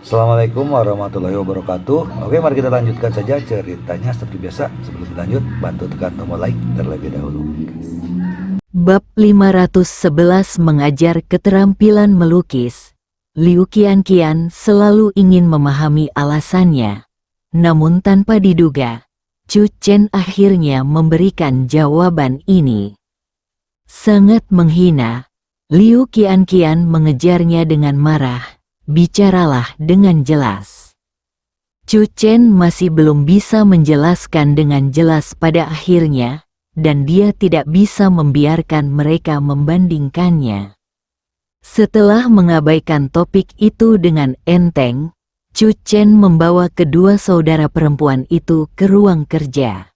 Assalamualaikum warahmatullahi wabarakatuh. Oke, mari kita lanjutkan saja ceritanya seperti biasa. Sebelum lanjut, bantu tekan tombol like terlebih dahulu. Bab 511 mengajar keterampilan melukis. Liu Qianqian selalu ingin memahami alasannya. Namun tanpa diduga, Chu Chen akhirnya memberikan jawaban ini. Sangat menghina, Liu Qianqian mengejarnya dengan marah. Bicaralah dengan jelas. Chu Chen masih belum bisa menjelaskan dengan jelas pada akhirnya, dan dia tidak bisa membiarkan mereka membandingkannya. Setelah mengabaikan topik itu dengan enteng, Chu Chen membawa kedua saudara perempuan itu ke ruang kerja.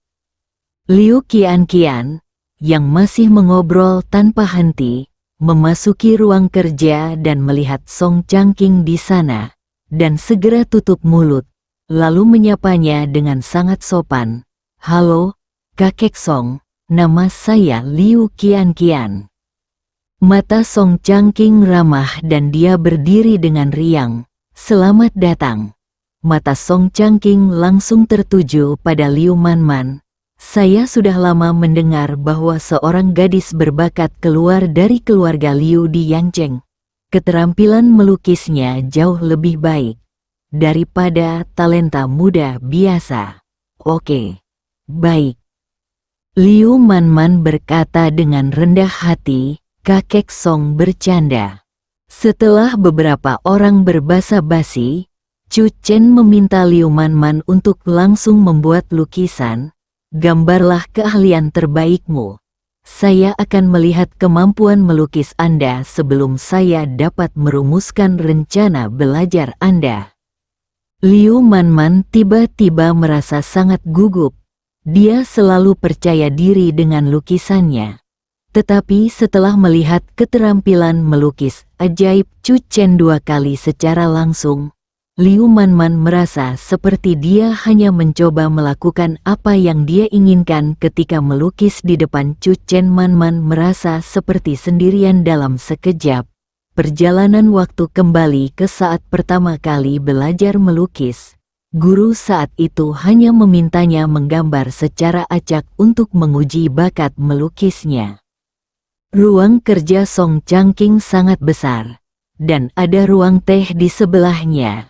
Liu Qianqian, yang masih mengobrol tanpa henti, memasuki ruang kerja dan melihat Song Changqing di sana, dan segera tutup mulut, lalu menyapanya dengan sangat sopan. "Halo, Kakek Song, nama saya Liu Qianqian." Mata Song Changqing ramah dan dia berdiri dengan riang. "Selamat datang." Mata Song Changqing langsung tertuju pada Liu Manman. "Saya sudah lama mendengar bahwa seorang gadis berbakat keluar dari keluarga Liu di Yancheng. Keterampilan melukisnya jauh lebih baik daripada talenta muda biasa." "Oke, baik," Liu Manman berkata dengan rendah hati. Kakek Song bercanda. Setelah beberapa orang berbasa-basi, Chu Chen meminta Liu Manman untuk langsung membuat lukisan. "Gambarlah keahlian terbaikmu. Saya akan melihat kemampuan melukis Anda sebelum saya dapat merumuskan rencana belajar Anda." Liu Manman tiba-tiba merasa sangat gugup. Dia selalu percaya diri dengan lukisannya. Tetapi setelah melihat keterampilan melukis ajaib Chu Chen 2 kali secara langsung, Liu Manman merasa seperti dia hanya mencoba melakukan apa yang dia inginkan ketika melukis di depan Chu Chen. Manman merasa seperti sendirian dalam sekejap. Perjalanan waktu kembali ke saat pertama kali belajar melukis. Guru saat itu hanya memintanya menggambar secara acak untuk menguji bakat melukisnya. Ruang kerja Song Changqing sangat besar, dan ada ruang teh di sebelahnya.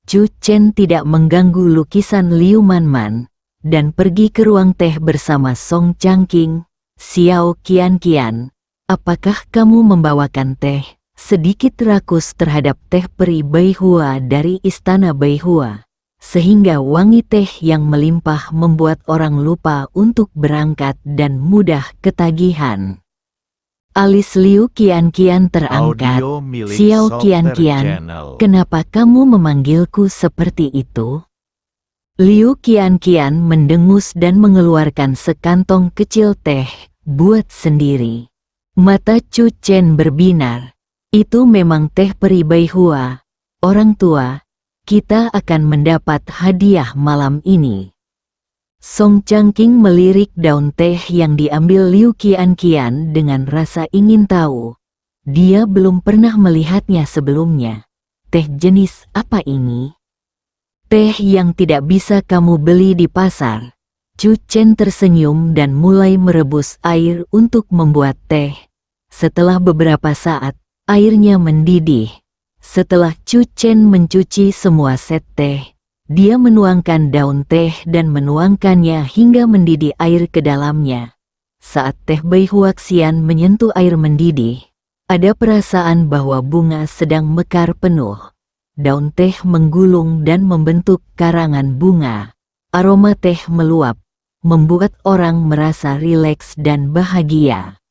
Chu Chen tidak mengganggu lukisan Liu Manman, dan pergi ke ruang teh bersama Song Changqing. "Xiao Qianqian, apakah kamu membawakan teh?" Sedikit rakus terhadap teh peri Beihua dari istana Beihua, sehingga wangi teh yang melimpah membuat orang lupa untuk berangkat dan mudah ketagihan. Alis Liu Qianqian terangkat. "Xiao Qianqian, kenapa kamu memanggilku seperti itu?" Liu Qianqian mendengus dan mengeluarkan sekantong kecil teh, buat sendiri. Mata Chu Chen berbinar. "Itu memang teh peri Beihua. Orang tua, kita akan mendapat hadiah malam ini." Song Changqing melirik daun teh yang diambil Liu Qianqian dengan rasa ingin tahu. Dia belum pernah melihatnya sebelumnya. "Teh jenis apa ini?" "Teh yang tidak bisa kamu beli di pasar." Chu Chen tersenyum dan mulai merebus air untuk membuat teh. Setelah beberapa saat, airnya mendidih. Setelah Chu Chen mencuci semua set teh, dia menuangkan daun teh dan menuangkannya hingga mendidih air ke dalamnya. Saat teh Beihuaxian menyentuh air mendidih, ada perasaan bahwa bunga sedang mekar penuh. Daun teh menggulung dan membentuk karangan bunga. Aroma teh meluap, membuat orang merasa rileks dan bahagia.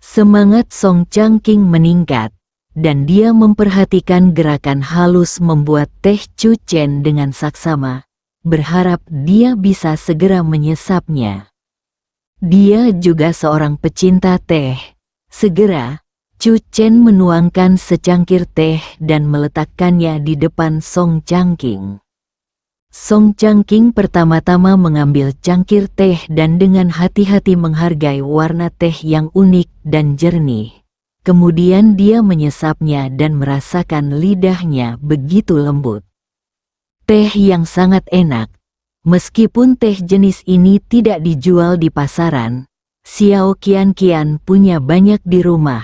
Semangat Song Changqing meningkat, dan dia memperhatikan gerakan halus membuat teh Chu Chen dengan saksama, berharap dia bisa segera menyesapnya. Dia juga seorang pecinta teh. Segera, Chu Chen menuangkan secangkir teh dan meletakkannya di depan Song Changqing. Song Changqing pertama-tama mengambil cangkir teh dan dengan hati-hati menghargai warna teh yang unik dan jernih. Kemudian dia menyesapnya dan merasakan lidahnya begitu lembut. Teh yang sangat enak. Meskipun teh jenis ini tidak dijual di pasaran, Xiao Qianqian punya banyak di rumah.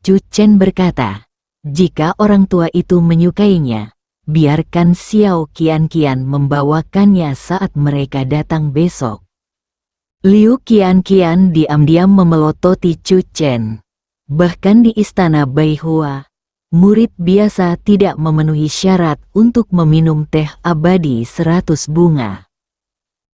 Chu Chen berkata, jika orang tua itu menyukainya, biarkan Xiao Qianqian membawakannya saat mereka datang besok. Liu Qianqian diam-diam memelototi Chu Chen. Bahkan di istana Baihua, murid biasa tidak memenuhi syarat untuk meminum teh abadi 100 bunga.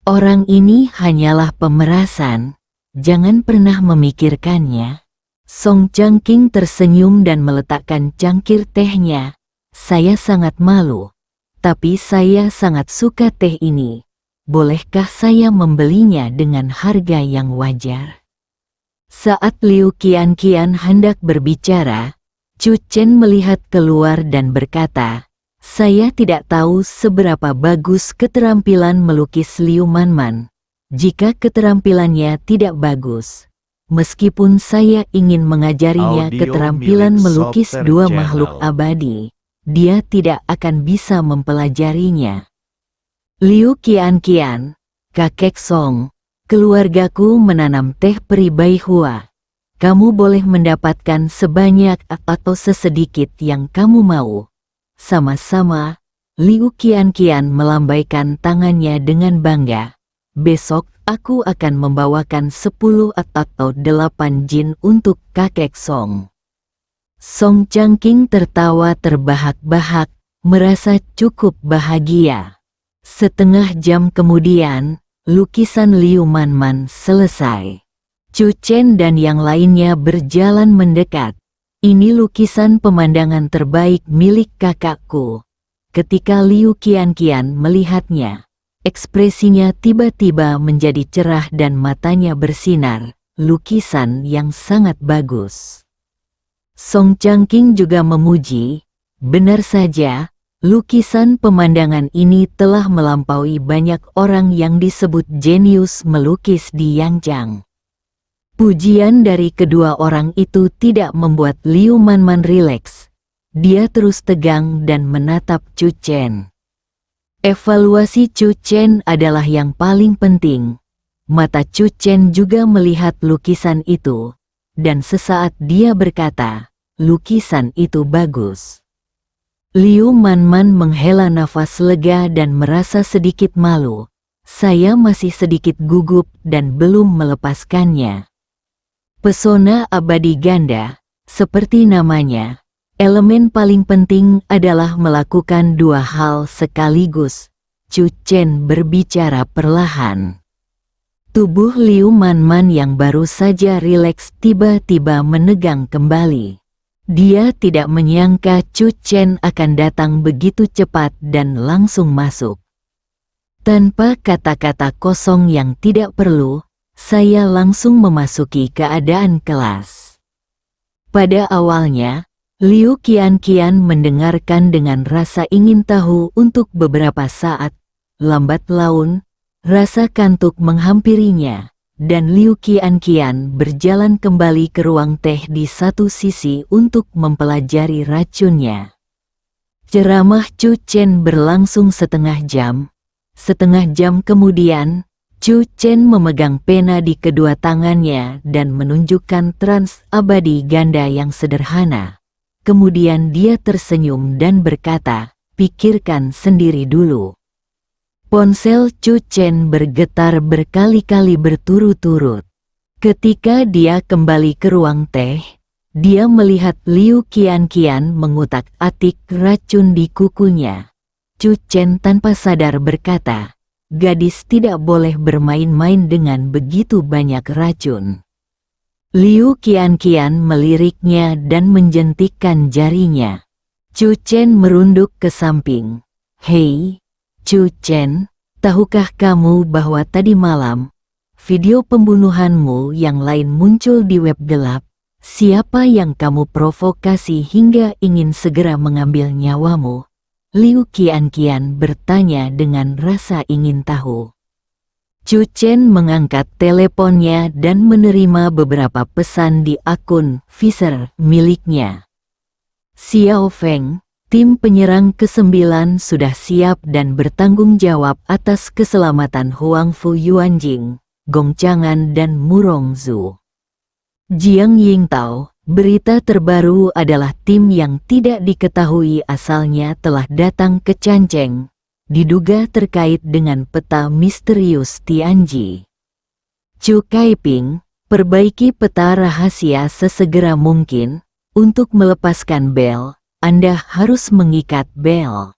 Orang ini hanyalah pemerasan, jangan pernah memikirkannya. Song Changqing tersenyum dan meletakkan cangkir tehnya. Saya sangat malu, tapi saya sangat suka teh ini. Bolehkah saya membelinya dengan harga yang wajar? Saat Liu Qianqian hendak berbicara, Chu Chen melihat keluar dan berkata, saya tidak tahu seberapa bagus keterampilan melukis Liu Manman. Jika keterampilannya tidak bagus, meskipun saya ingin mengajarinya keterampilan melukis dua makhluk abadi, dia tidak akan bisa mempelajarinya. Liu Qianqian, kakek Song, keluargaku menanam teh peri Baihua. Kamu boleh mendapatkan sebanyak atau sesedikit yang kamu mau. Sama-sama, Liu Qianqian melambaikan tangannya dengan bangga. Besok aku akan membawakan 10 atau 8 jin untuk kakek Song. Song Changqing tertawa terbahak-bahak, merasa cukup bahagia. Setengah jam kemudian, lukisan Liu Manman selesai. Chu Chen dan yang lainnya berjalan mendekat. Ini lukisan pemandangan terbaik milik kakakku. Ketika Liu Qianqian melihatnya, ekspresinya tiba-tiba menjadi cerah dan matanya bersinar. Lukisan yang sangat bagus. Song Changqing juga memuji, benar saja. Lukisan pemandangan ini telah melampaui banyak orang yang disebut jenius melukis di Yangzhang. Pujian dari kedua orang itu tidak membuat Liu Manman rileks. Dia terus tegang dan menatap Chu Chen. Evaluasi Chu Chen adalah yang paling penting. Mata Chu Chen juga melihat lukisan itu, dan sesaat dia berkata, lukisan itu bagus. Liu Manman menghela nafas lega dan merasa sedikit malu. Saya masih sedikit gugup dan belum melepaskannya. Pesona abadi ganda, seperti namanya, elemen paling penting adalah melakukan dua hal sekaligus. Chu Chen berbicara perlahan. Tubuh Liu Manman yang baru saja rileks tiba-tiba menegang kembali. Dia tidak menyangka Chu Chen akan datang begitu cepat dan langsung masuk. Tanpa kata-kata kosong yang tidak perlu, saya langsung memasuki keadaan kelas. Pada awalnya, Liu Qianqian mendengarkan dengan rasa ingin tahu untuk beberapa saat. Lambat laun, rasa kantuk menghampirinya. Dan Liu Qianqian berjalan kembali ke ruang teh di satu sisi untuk mempelajari racunnya. Ceramah Chu Chen berlangsung setengah jam. Setengah jam kemudian, Chu Chen memegang pena di kedua tangannya dan menunjukkan trans abadi ganda yang sederhana. Kemudian dia tersenyum dan berkata, pikirkan sendiri dulu. Ponsel Chu Chen bergetar berkali-kali berturut-turut. Ketika dia kembali ke ruang teh, dia melihat Liu Qianqian mengutak-atik racun di kukunya. Chu Chen tanpa sadar berkata, gadis tidak boleh bermain-main dengan begitu banyak racun. Liu Qianqian meliriknya dan menjentikkan jarinya. Chu Chen merunduk ke samping. Hei, Chu Chen, tahukah kamu bahwa tadi malam, video pembunuhanmu yang lain muncul di web gelap? Siapa yang kamu provokasi hingga ingin segera mengambil nyawamu? Liu Qianqian bertanya dengan rasa ingin tahu. Chu Chen mengangkat teleponnya dan menerima beberapa pesan di akun Visor miliknya. Xiao Feng, tim penyerang ke-9 sudah siap dan bertanggung jawab atas keselamatan Huang Fu Yuanjing, Gong Chang'an dan Murong Zhu. Jiang Yingtao, berita terbaru adalah tim yang tidak diketahui asalnya telah datang ke Canceng, diduga terkait dengan peta misterius Tianji. Chu Kaiping, perbaiki peta rahasia sesegera mungkin. Untuk melepaskan bel, Anda harus mengikat bel.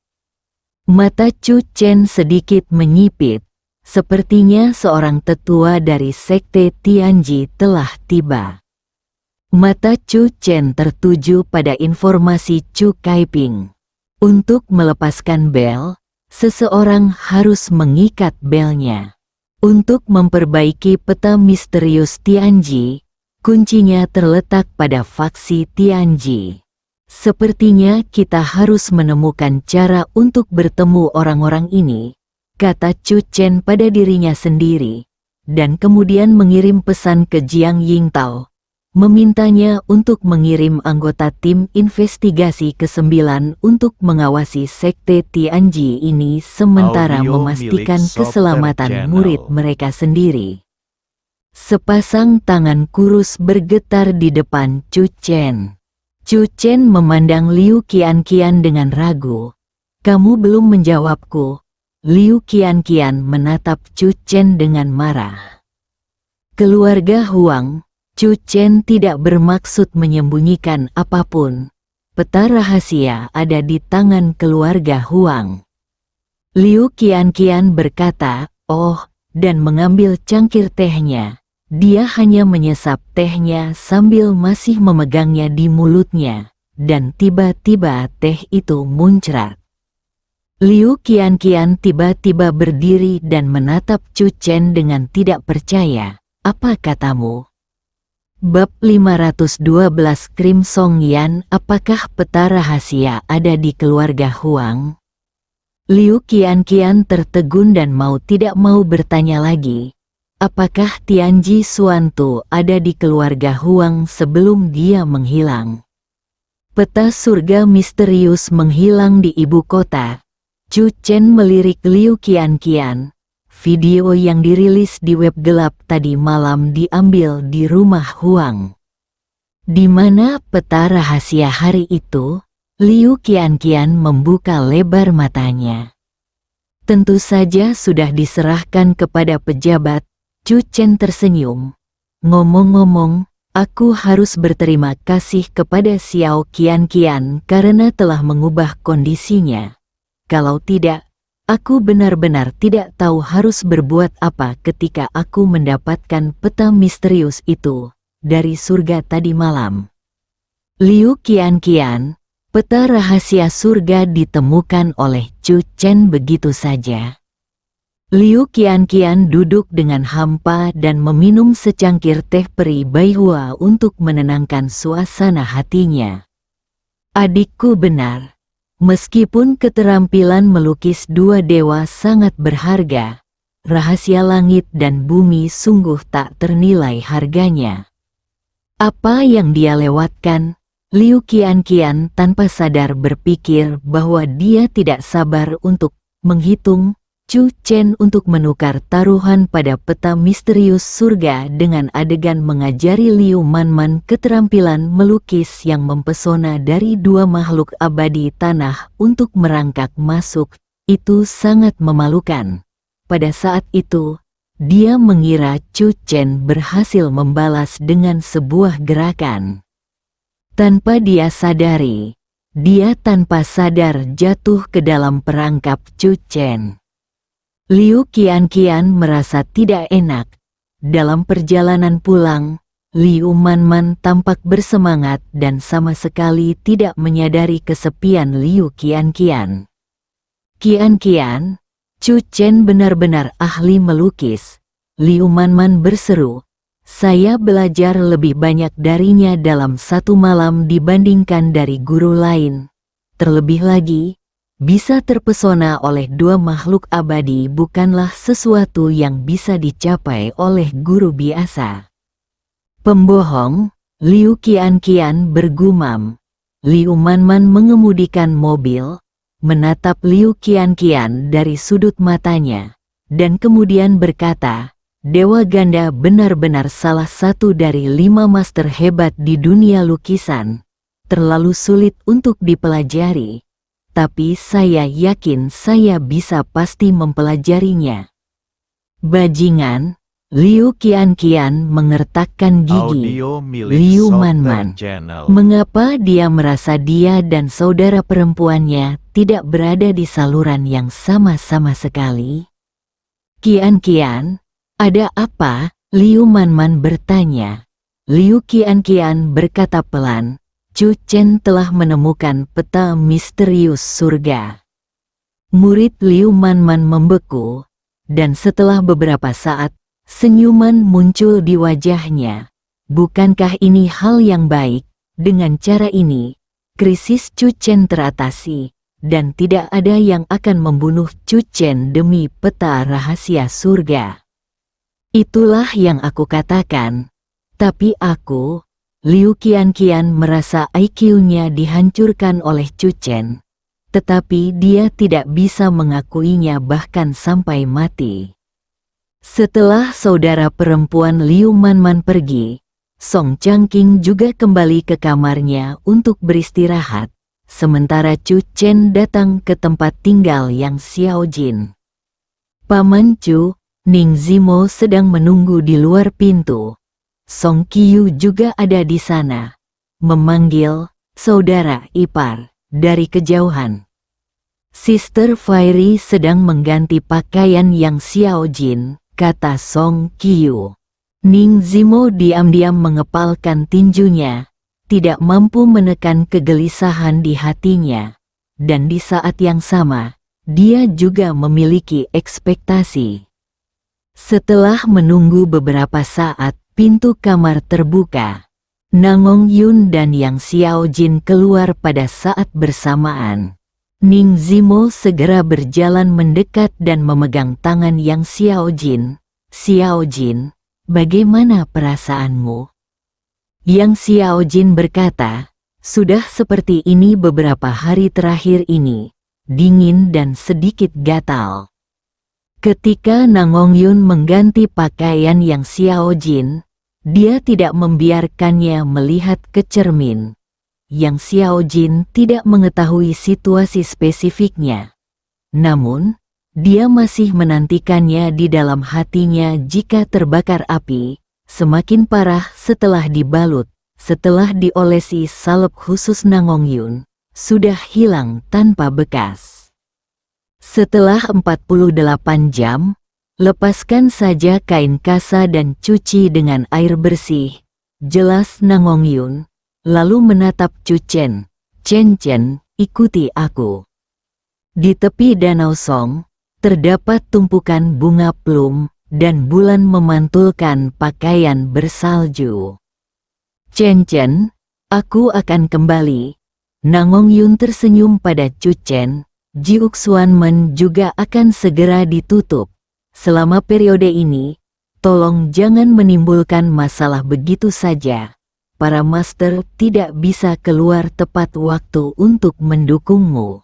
Mata Chu Chen sedikit menyipit. Sepertinya seorang tetua dari sekte Tianji telah tiba. Mata Chu Chen tertuju pada informasi Chu Kaiping. Untuk melepaskan bel, seseorang harus mengikat belnya. Untuk memperbaiki peta misterius Tianji, kuncinya terletak pada faksi Tianji. Sepertinya kita harus menemukan cara untuk bertemu orang-orang ini, kata Chu Chen pada dirinya sendiri, dan kemudian mengirim pesan ke Jiang Yingtao, memintanya untuk mengirim anggota tim investigasi ke-9 untuk mengawasi sekte Tianji ini sementara memastikan keselamatan murid mereka sendiri. Sepasang tangan kurus bergetar di depan Chu Chen. Chu Chen memandang Liu Qianqian dengan ragu. Kamu belum menjawabku. Liu Qianqian menatap Chu Chen dengan marah. Keluarga Huang, Chu Chen tidak bermaksud menyembunyikan apapun. Peta rahasia ada di tangan keluarga Huang. Liu Qianqian berkata, "Oh," dan mengambil cangkir tehnya. Dia hanya menyesap tehnya sambil masih memegangnya di mulutnya, dan tiba-tiba teh itu muncrat. Liu Qianqian tiba-tiba berdiri dan menatap Chu Chen dengan tidak percaya. Apa katamu? Bab 512 Crimson Yan. Apakah peta rahasia ada di keluarga Huang? Liu Qianqian tertegun dan mau tidak mau bertanya lagi. Apakah Tianji Xuantu ada di keluarga Huang sebelum dia menghilang? Peta surga misterius menghilang di ibu kota. Chu Chen melirik Liu Qianqian. Video yang dirilis di web gelap tadi malam diambil di rumah Huang. Di mana peta rahasia hari itu? Liu Qianqian membuka lebar matanya. Tentu saja sudah diserahkan kepada pejabat. Chu Chen tersenyum. Ngomong-ngomong, aku harus berterima kasih kepada Xiao Qianqian karena telah mengubah kondisinya. Kalau tidak, aku benar-benar tidak tahu harus berbuat apa ketika aku mendapatkan peta misterius itu dari surga tadi malam. Liu Qianqian, peta rahasia surga ditemukan oleh Chu Chen begitu saja. Liu Qianqian duduk dengan hampa dan meminum secangkir teh peri Baihua untuk menenangkan suasana hatinya. Adikku benar. Meskipun keterampilan melukis dua dewa sangat berharga, rahasia langit dan bumi sungguh tak ternilai harganya. Apa yang dia lewatkan? Liu Qianqian tanpa sadar berpikir bahwa dia tidak sabar untuk menghitung Chu Chen untuk menukar taruhan pada peta misterius surga dengan adegan mengajari Liu Manman keterampilan melukis yang mempesona dari dua makhluk abadi tanah untuk merangkak masuk. Itu sangat memalukan. Pada saat itu, dia mengira Chu Chen berhasil membalas dengan sebuah gerakan. Tanpa dia sadari, dia tanpa sadar jatuh ke dalam perangkap Chu Chen. Liu Qianqian merasa tidak enak. Dalam perjalanan pulang, Liu Manman tampak bersemangat dan sama sekali tidak menyadari kesepian Liu Qianqian. Qianqian, Chu Chen benar-benar ahli melukis. Liu Manman berseru, saya belajar lebih banyak darinya dalam satu malam dibandingkan dari guru lain. Terlebih lagi, bisa terpesona oleh dua makhluk abadi bukanlah sesuatu yang bisa dicapai oleh guru biasa. Pembohong, Liu Qianqian bergumam. Liu Manman mengemudikan mobil, menatap Liu Qianqian dari sudut matanya, dan kemudian berkata, Dewa Ganda benar-benar salah satu dari 5 master hebat di dunia lukisan. Terlalu sulit untuk dipelajari, tapi saya yakin saya bisa pasti mempelajarinya. Bajingan, Liu Qianqian mengertakkan gigi. Audio milik Liu Software Manman, Channel. mengapa dia merasa dia dan saudara perempuannya tidak berada di saluran yang sama-sama sekali? Qianqian, ada apa? Liu Manman bertanya. Liu Qianqian berkata pelan, Chu Chen telah menemukan peta misterius surga. Murid Liu Manman membeku, dan setelah beberapa saat, senyuman muncul di wajahnya. Bukankah ini hal yang baik? Dengan cara ini, krisis Chu Chen teratasi, dan tidak ada yang akan membunuh Chu Chen demi peta rahasia surga. Itulah yang aku katakan. Tapi aku, Liu Qianqian merasa IQ-nya dihancurkan oleh Chu Chen. Tetapi dia tidak bisa mengakuinya bahkan sampai mati. Setelah saudara perempuan Liu Manman pergi, Song Changqing juga kembali ke kamarnya untuk beristirahat, sementara Chu Chen datang ke tempat tinggal yang Xiao Jin. Paman Chu, Ning Zimo sedang menunggu di luar pintu. Song Qiu juga ada di sana, memanggil saudara ipar dari kejauhan. Sister Fairy sedang mengganti pakaian yang Xiao Jin, kata Song Qiu. Ning Zimo diam-diam mengepalkan tinjunya, tidak mampu menekan kegelisahan di hatinya, dan di saat yang sama, dia juga memiliki ekspektasi. Setelah menunggu beberapa saat, pintu kamar terbuka. Nangong Yun dan Yang Xiao Jin keluar pada saat bersamaan. Ning Zimo segera berjalan mendekat dan memegang tangan Yang Xiao Jin. Xiao Jin, bagaimana perasaanmu? Yang Xiao Jin berkata, sudah seperti ini beberapa hari terakhir ini, dingin dan sedikit gatal. Ketika Nangong Yun mengganti pakaian Yang Xiao Jin, dia tidak membiarkannya melihat ke cermin. Yang Xiao Jin tidak mengetahui situasi spesifiknya. Namun, dia masih menantikannya di dalam hatinya jika terbakar api, semakin parah setelah dibalut, setelah diolesi salep khusus Nangong Yun, sudah hilang tanpa bekas. Setelah 48 jam, lepaskan saja kain kasa dan cuci dengan air bersih, jelas Nangong Yun, lalu menatap Chu Chen. Chen, ikuti aku. Di tepi Danau Song, terdapat tumpukan bunga plum, dan bulan memantulkan pakaian bersalju. Chen, aku akan kembali. Nangong Yun tersenyum pada Chu Chen. Jiuxuanmen juga akan segera ditutup. Selama periode ini, tolong jangan menimbulkan masalah begitu saja. Para master tidak bisa keluar tepat waktu untuk mendukungmu.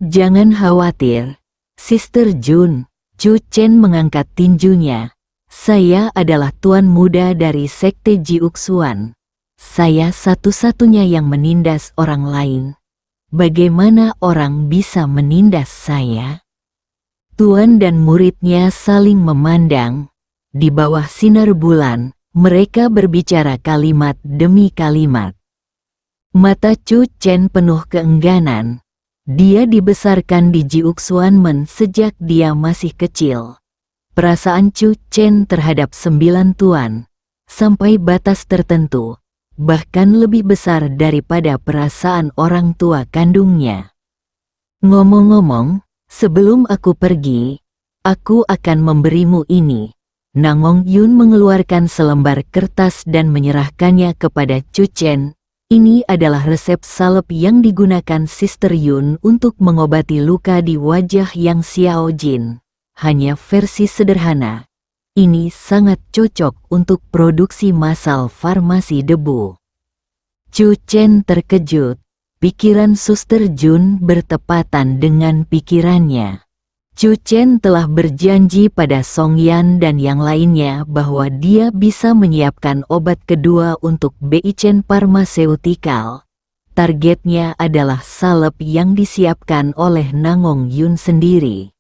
Jangan khawatir, Sister Jun. Chu Chen mengangkat tinjunya. Saya adalah tuan muda dari Sekte Jiuxuan. Saya satu-satunya yang menindas orang lain. Bagaimana orang bisa menindas saya? Tuan dan muridnya saling memandang. Di bawah sinar bulan, mereka berbicara kalimat demi kalimat. Mata Chu Chen penuh keengganan. Dia dibesarkan di Jiuxuanmen sejak dia masih kecil. Perasaan Chu Chen terhadap 9 tuan, sampai batas tertentu, bahkan lebih besar daripada perasaan orang tua kandungnya. Ngomong-ngomong, sebelum aku pergi, aku akan memberimu ini. Nangong Yun mengeluarkan selembar kertas dan menyerahkannya kepada Chu Chen. Ini adalah resep salep yang digunakan Sister Yun untuk mengobati luka di wajah yang Xiao Jin. Hanya versi sederhana. Ini sangat cocok untuk produksi massal farmasi debu. Chu Chen terkejut. Pikiran Suster Jun bertepatan dengan pikirannya. Chu Chen telah berjanji pada Song Yan dan yang lainnya bahwa dia bisa menyiapkan obat kedua untuk Beichen Pharmaceutical. Targetnya adalah salep yang disiapkan oleh Nangong Yun sendiri.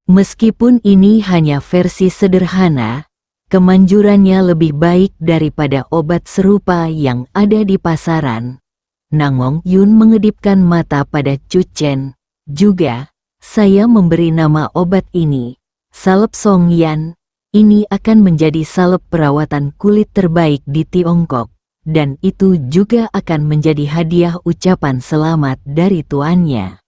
Meskipun ini hanya versi sederhana, kemanjurannya lebih baik daripada obat serupa yang ada di pasaran. Nangong Yun mengedipkan mata pada Chu Chen. Juga, saya memberi nama obat ini, salep Song Yan. Ini akan menjadi salep perawatan kulit terbaik di Tiongkok, dan itu juga akan menjadi hadiah ucapan selamat dari tuannya.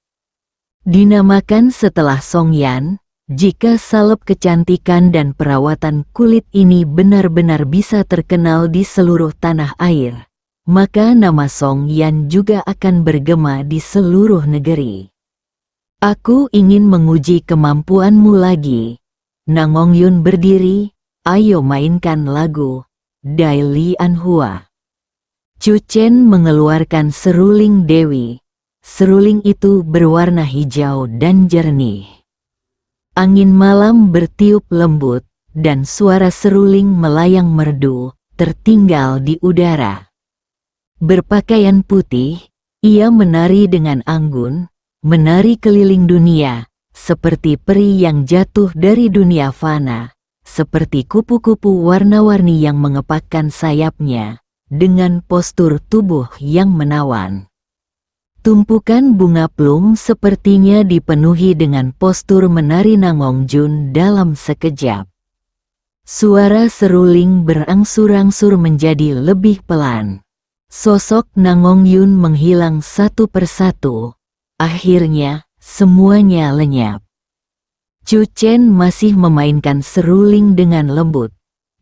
Dinamakan setelah Song Yan, jika salep kecantikan dan perawatan kulit ini benar-benar bisa terkenal di seluruh tanah air, maka nama Song Yan juga akan bergema di seluruh negeri. Aku ingin menguji kemampuanmu lagi. Nangong Yun berdiri, ayo mainkan lagu, Dai Lian Hua. Chu Chen mengeluarkan seruling dewi. Seruling itu berwarna hijau dan jernih. Angin malam bertiup lembut, dan suara seruling melayang merdu, tertinggal di udara. Berpakaian putih, ia menari dengan anggun, menari keliling dunia, seperti peri yang jatuh dari dunia fana, seperti kupu-kupu warna-warni yang mengepakkan sayapnya, dengan postur tubuh yang menawan. Tumpukan bunga plum sepertinya dipenuhi dengan postur menari Nangong Jun dalam sekejap. Suara seruling berangsur-angsur menjadi lebih pelan. Sosok Nangong Yun menghilang satu persatu. Akhirnya, semuanya lenyap. Chu Chen masih memainkan seruling dengan lembut.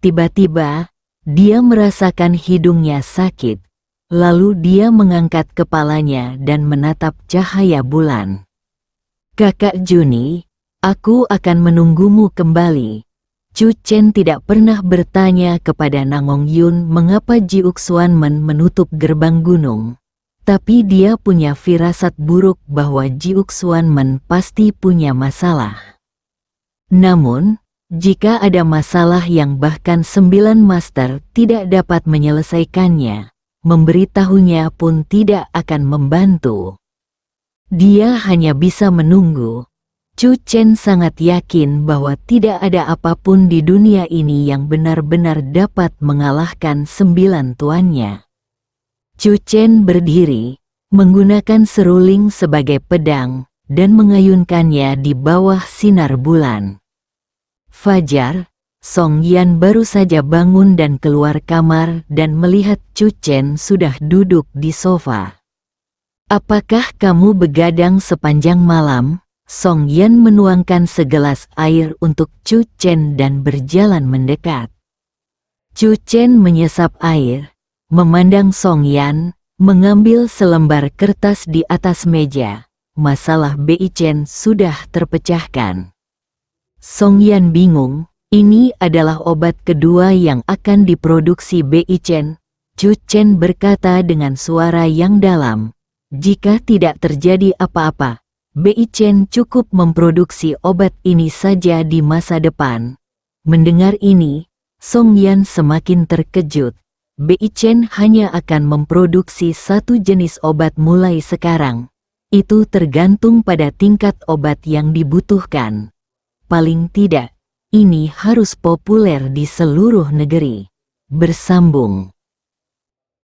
Tiba-tiba, dia merasakan hidungnya sakit. Lalu dia mengangkat kepalanya dan menatap cahaya bulan. Kakak Juni, aku akan menunggumu kembali. Chu Chen tidak pernah bertanya kepada Nangong Yun mengapa Jiuk Xuanmen menutup gerbang gunung. Tapi dia punya firasat buruk bahwa Jiuk Xuanmen pasti punya masalah. Namun, jika ada masalah yang bahkan 9 master tidak dapat menyelesaikannya, memberitahunya pun tidak akan membantu. Dia hanya bisa menunggu. Chu Chen sangat yakin bahwa tidak ada apapun di dunia ini yang benar-benar dapat mengalahkan 9 tuannya. Chu Chen berdiri, menggunakan seruling sebagai pedang, dan mengayunkannya di bawah sinar bulan. Fajar, Song Yan baru saja bangun dan keluar kamar dan melihat Chu Chen sudah duduk di sofa. Apakah kamu begadang sepanjang malam? Song Yan menuangkan segelas air untuk Chu Chen dan berjalan mendekat. Chu Chen menyesap air, memandang Song Yan, mengambil selembar kertas di atas meja. Masalah Beichen sudah terpecahkan. Song Yan bingung, ini adalah obat kedua yang akan diproduksi Beichen. Chu Chen berkata dengan suara yang dalam, jika tidak terjadi apa-apa, Beichen cukup memproduksi obat ini saja di masa depan. Mendengar ini, Song Yan semakin terkejut. Beichen hanya akan memproduksi satu jenis obat mulai sekarang. Itu tergantung pada tingkat obat yang dibutuhkan. Paling tidak, ini harus populer di seluruh negeri. Bersambung.